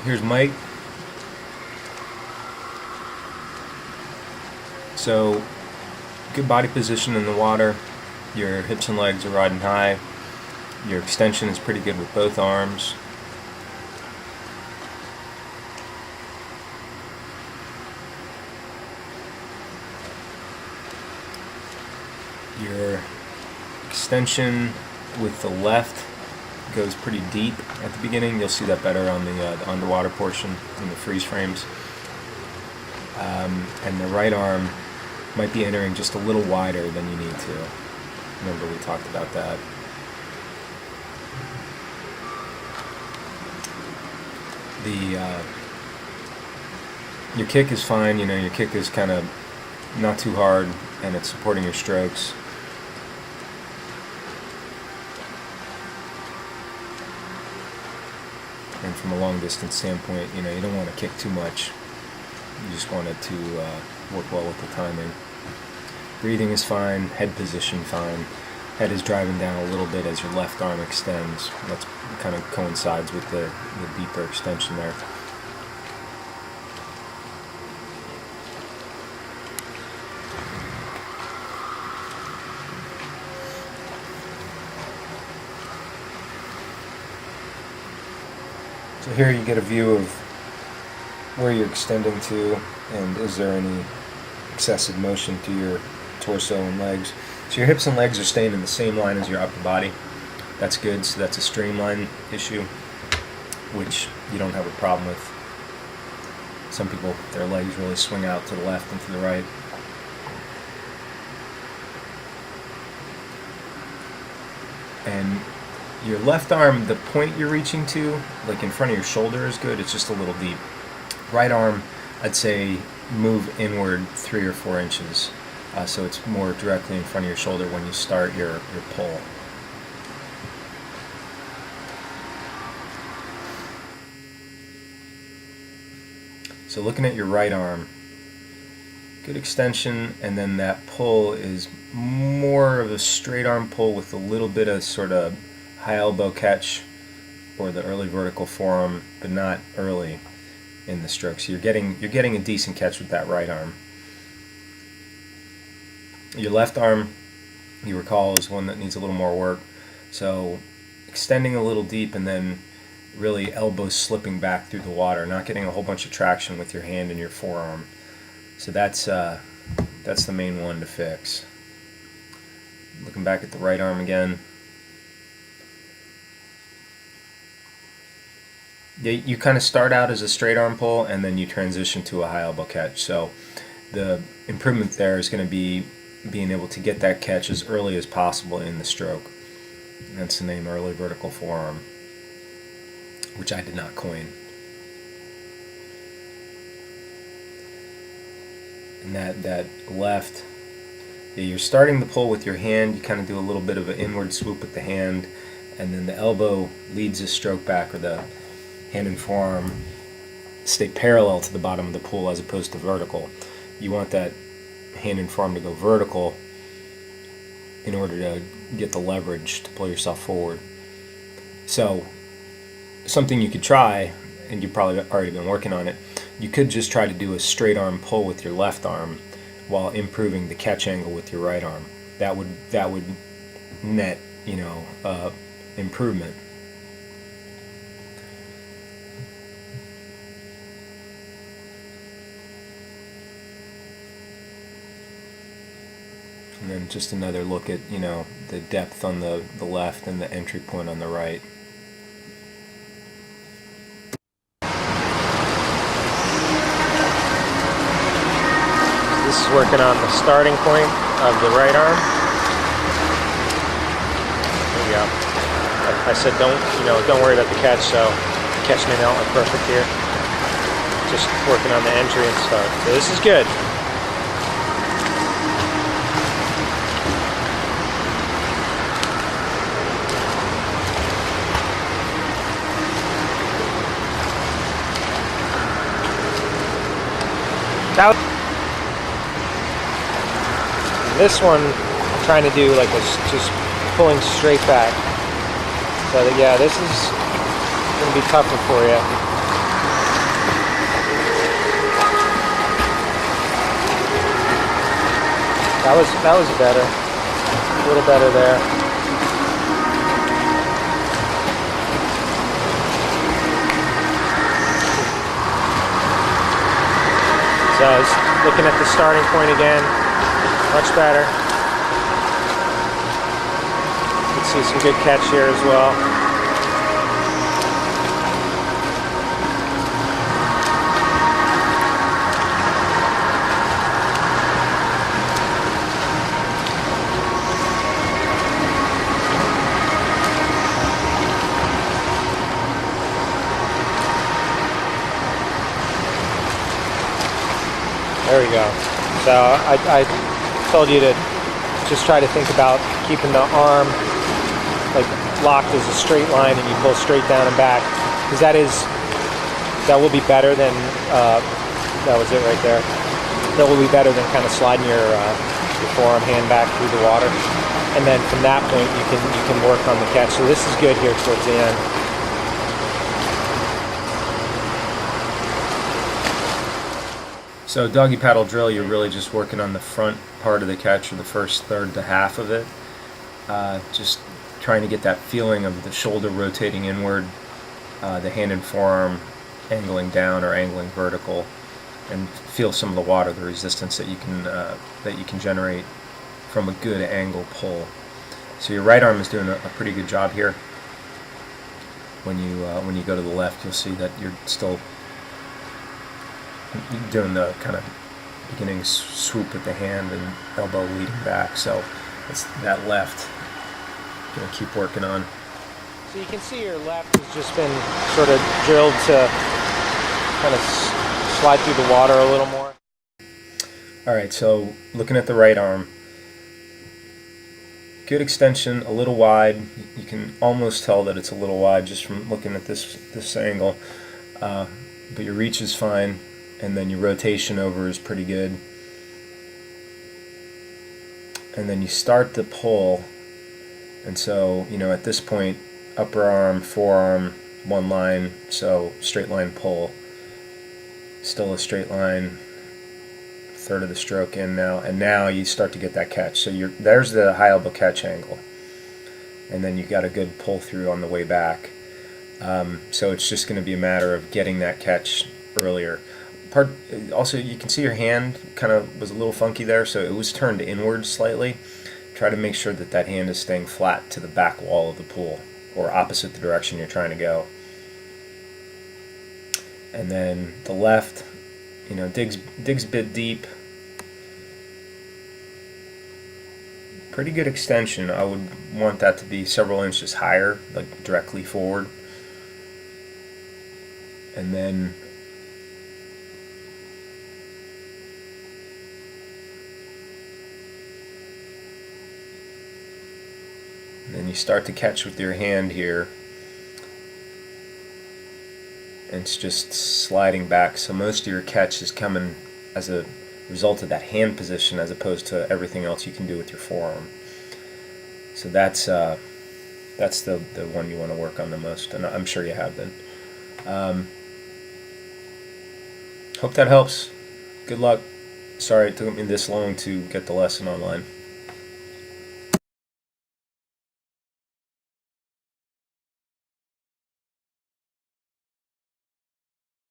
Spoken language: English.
Here's Mike. So, good body position in the water. Your hips and legs are riding high. Your extension is pretty good with both arms. Your extension with the left goes pretty deep at the beginning. You'll see that better on the underwater portion in the freeze frames. And the right arm might be entering just a little wider than you need to. Remember, we talked about that. Your kick is fine. You know, your kick is kind of not too hard, and it's supporting your strokes. And from a long distance standpoint, you know, you don't want to kick too much. You just want it to work well with the timing. Breathing is fine. Head position fine. Head is driving down a little bit as your left arm extends. That kind of coincides with the deeper extension there. So here you get a view of where you're extending to, and is there any excessive motion to your torso and legs. So your hips and legs are staying in the same line as your upper body. That's good. So that's a streamline issue, which you don't have a problem with. Some people, their legs really swing out to the left and to the right. And your left arm, the point you're reaching to, like in front of your shoulder, is good. It's just a little deep. Right arm, I'd say move inward 3 or 4 inches. So it's more directly in front of your shoulder when you start your pull. So looking at your right arm, good extension, and then that pull is more of a straight arm pull with a little bit of sort of high elbow catch or the early vertical forearm, but not early in the stroke. So you're getting a decent catch with that right arm. Your left arm, you recall, is one that needs a little more work. So extending a little deep and then really elbows slipping back through the water, not getting a whole bunch of traction with your hand and your forearm. So that's the main one to fix. Looking back at the right arm again. You kind of start out as a straight arm pull and then you transition to a high elbow catch. So the improvement there is going to be being able to get that catch as early as possible in the stroke. That's the name, early vertical forearm, which I did not coin. And that left, you're starting the pull with your hand. You kind of do a little bit of an inward swoop with the hand, and then the elbow leads the stroke back, or the hand and forearm stay parallel to the bottom of the pool as opposed to vertical. You want that hand and forearm to go vertical in order to get the leverage to pull yourself forward. So something you could try, and you've probably already been working on it, you could just try to do a straight arm pull with your left arm while improving the catch angle with your right arm. That would net, improvement. And then just another look at, the depth on the left and the entry point on the right. This is working on the starting point of the right arm. There you go. I said don't worry about the catch, so the catch may not look perfect here. Just working on the entry and start. So this is good. This one, I'm trying to do like just pulling straight back. So that, yeah, this is going to be tougher for you. That was better. A little better there. So I was looking at the starting point again. Much better. Let's see some good catch here as well. There we go. So I told you to just try to think about keeping the arm like locked as a straight line, and you pull straight down and back, because that will be better than that was it right there. That will be better than kind of sliding your forearm hand back through the water, and then from that point you can work on the catch. So this is good here towards the end. So doggy paddle drill, you're really just working on the front part of the catch, or the first third to half of it. Just trying to get that feeling of the shoulder rotating inward, the hand and forearm angling down or angling vertical, and feel some of the water, the resistance that you can generate from a good angle pull. So your right arm is doing a pretty good job here. When you go to the left, you'll see that you're still doing the kind of beginning swoop with the hand and elbow leading back. So it's that left you're going to keep working on. So you can see your left has just been sort of drilled to kind of slide through the water a little more. Alright, so looking at the right arm, good extension, a little wide. You can almost tell that it's a little wide just from looking at this angle, but your reach is fine, and then your rotation over is pretty good. And then you start to pull, and so at this point, upper arm, forearm, one line, so straight line pull, still a straight line, third of the stroke in now, and now you start to get that catch. So there's the high elbow catch angle, and then you got a good pull through on the way back. So it's just going to be a matter of getting that catch earlier. Also, you can see your hand kind of was a little funky there, so it was turned inward slightly. Try to make sure that that hand is staying flat to the back wall of the pool, or opposite the direction you're trying to go. And then the left, digs a bit deep. Pretty good extension. I would want that to be several inches higher, like directly forward. And then you start to catch with your hand here, and it's just sliding back. So most of your catch is coming as a result of that hand position, as opposed to everything else you can do with your forearm. So that's the one you want to work on the most, and I'm sure you have been. Hope that helps. Good luck. Sorry it took me this long to get the lesson online.